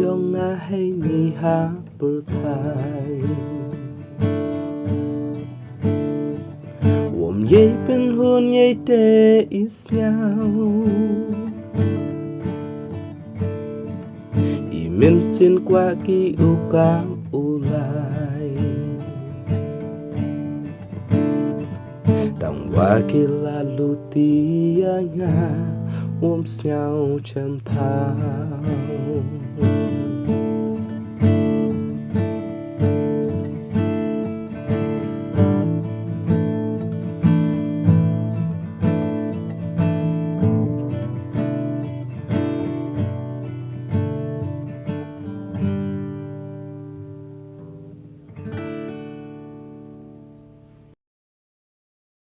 dong nga hay ni ha bertai Wom ye pen hôn ye te is nhau I min xin qua ki u ka u lai Tang wa ki la lu ti nga Wom nhau chăm thao